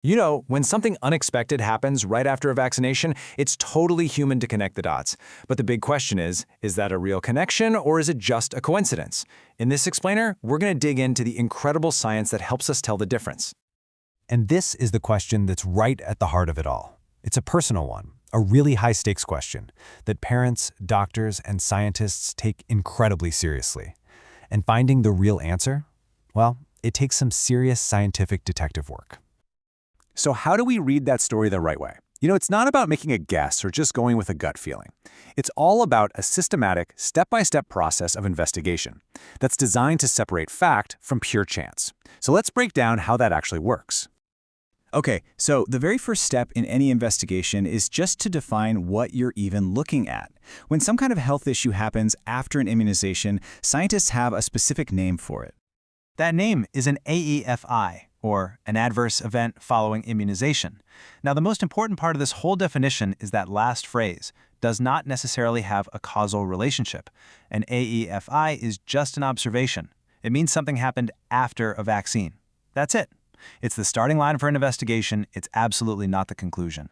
You know, when something unexpected happens right after a vaccination, it's totally human to connect the dots. But the big question is that a real connection or is it just a coincidence? In this explainer, we're going to dig into the incredible science that helps us tell the difference. And this is the question that's right at the heart of it all. It's a personal one, a really high-stakes question that parents, doctors, and scientists take incredibly seriously. And finding the real answer? Well, it takes some serious scientific detective work. So how do we read that story the right way? You know, it's not about making a guess or just going with a gut feeling. It's all about a systematic, step-by-step process of investigation that's designed to separate fact from pure chance. So let's break down how that actually works. Okay, so the very first step in any investigation is just to define what you're even looking at. When some kind of health issue happens after an immunization, scientists have a specific name for it. That name is an AEFI, or an adverse event following immunization. Now, the most important part of this whole definition is that last phrase, does not necessarily have a causal relationship. An AEFI is just an observation. It means something happened after a vaccine. That's it. It's the starting line for an investigation. It's absolutely not the conclusion.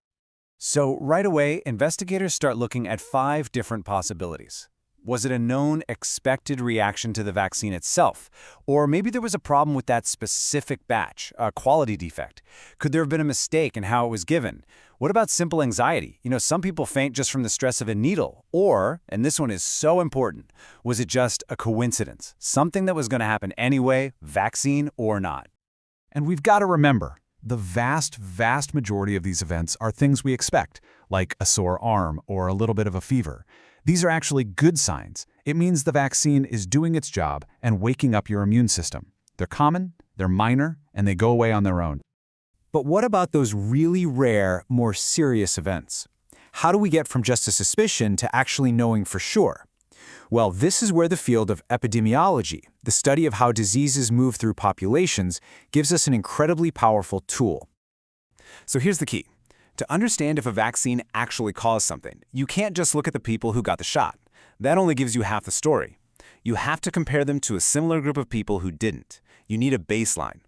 So right away, investigators start looking at 5 different possibilities. Was it a known expected reaction to the vaccine itself? Or maybe there was a problem with that specific batch, a quality defect. Could there have been a mistake in how it was given? What about simple anxiety? You know, some people faint just from the stress of a needle. Or, and this one is so important, was it just a coincidence? Something that was going to happen anyway, vaccine or not? And we've got to remember, the vast majority of these events are things we expect, like a sore arm or a little bit of a fever. These are actually good signs. It means the vaccine is doing its job and waking up your immune system. They're common, they're minor, and they go away on their own. But what about those really rare, more serious events? How do we get from just a suspicion to actually knowing for sure? Well, this is where the field of epidemiology, the study of how diseases move through populations, gives us an incredibly powerful tool. So here's the key. To understand if a vaccine actually caused something, you can't just look at the people who got the shot. That only gives you half the story. You have to compare them to a similar group of people who didn't. You need a baseline.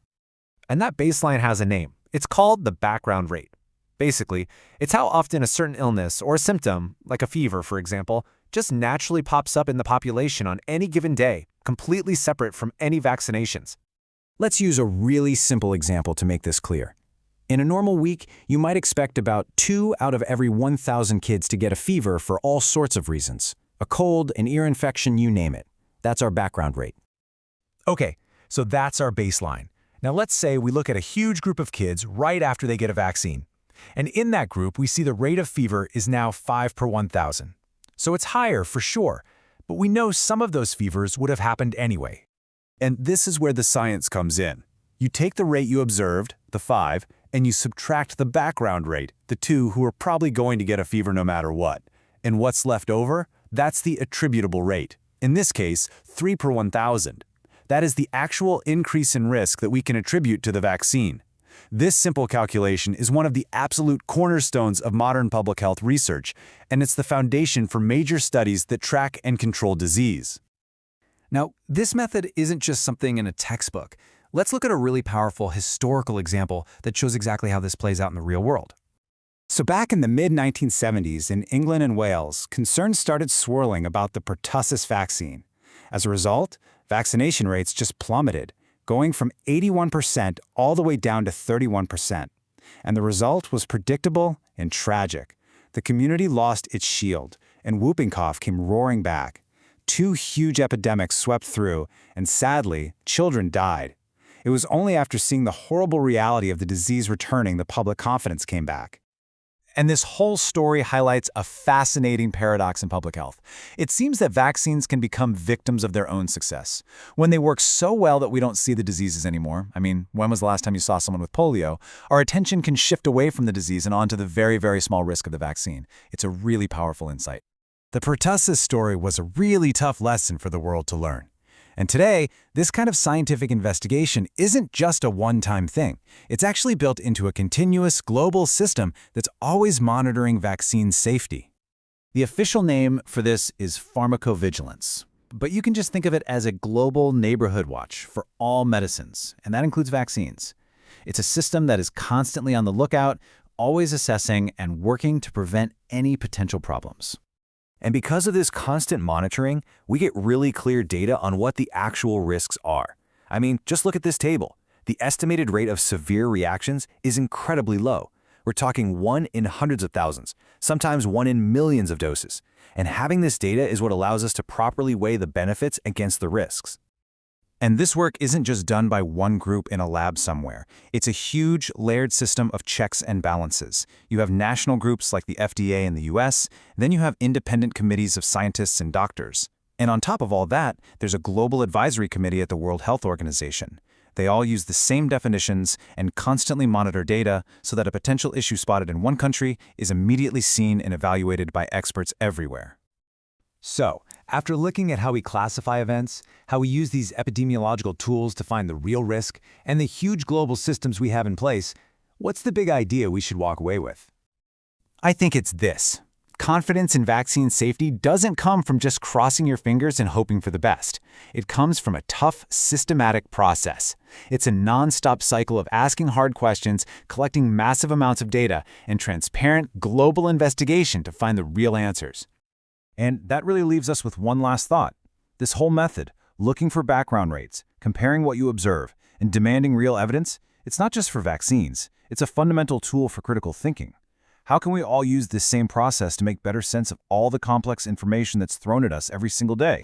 And that baseline has a name. It's called the background rate. Basically, it's how often a certain illness or symptom, like a fever for example, just naturally pops up in the population on any given day, completely separate from any vaccinations. Let's use a really simple example to make this clear. In a normal week, you might expect about 2 out of every 1,000 kids to get a fever for all sorts of reasons. A cold, an ear infection, you name it. That's our background rate. Okay, so that's our baseline. Now let's say we look at a huge group of kids right after they get a vaccine. And in that group, we see the rate of fever is now 5 per 1,000. So it's higher for sure, but we know some of those fevers would have happened anyway. And this is where the science comes in. You take the rate you observed, the 5, and you subtract the background rate, the 2 who are probably going to get a fever no matter what. And what's left over? That's the attributable rate. In this case, 3 per 1,000. That is the actual increase in risk that we can attribute to the vaccine. This simple calculation is one of the absolute cornerstones of modern public health research, and it's the foundation for major studies that track and control disease. Now, this method isn't just something in a textbook. Let's look at a really powerful historical example that shows exactly how this plays out in the real world. So back in the mid-1970s in England and Wales, concerns started swirling about the pertussis vaccine. As a result, vaccination rates just plummeted, going from 81% all the way down to 31%. And the result was predictable and tragic. The community lost its shield, and whooping cough came roaring back. 2 huge epidemics swept through, and sadly, children died. It was only after seeing the horrible reality of the disease returning that public confidence came back. And this whole story highlights a fascinating paradox in public health. It seems that vaccines can become victims of their own success. When they work so well that we don't see the diseases anymore, I mean, when was the last time you saw someone with polio, our attention can shift away from the disease and onto the very small risk of the vaccine. It's a really powerful insight. The pertussis story was a really tough lesson for the world to learn. And today, this kind of scientific investigation isn't just a one-time thing. It's actually built into a continuous global system that's always monitoring vaccine safety. The official name for this is pharmacovigilance, but you can just think of it as a global neighborhood watch for all medicines, and that includes vaccines. It's a system that is constantly on the lookout, always assessing and working to prevent any potential problems. And because of this constant monitoring, we get really clear data on what the actual risks are. I mean, just look at this table. The estimated rate of severe reactions is incredibly low. We're talking 1 in hundreds of thousands, sometimes 1 in millions of doses. And having this data is what allows us to properly weigh the benefits against the risks. And this work isn't just done by one group in a lab somewhere. It's a huge, layered system of checks and balances. You have national groups like the FDA in the US, then you have independent committees of scientists and doctors. And on top of all that, there's a global advisory committee at the World Health Organization. They all use the same definitions and constantly monitor data so that a potential issue spotted in one country is immediately seen and evaluated by experts everywhere. So, after looking at how we classify events, how we use these epidemiological tools to find the real risk, and the huge global systems we have in place, what's the big idea we should walk away with? I think it's this. Confidence in vaccine safety doesn't come from just crossing your fingers and hoping for the best. It comes from a tough, systematic process. It's a non-stop cycle of asking hard questions, collecting massive amounts of data, and transparent, global investigation to find the real answers. And that really leaves us with one last thought. This whole method, looking for background rates, comparing what you observe, and demanding real evidence, it's not just for vaccines. It's a fundamental tool for critical thinking. How can we all use this same process to make better sense of all the complex information that's thrown at us every single day?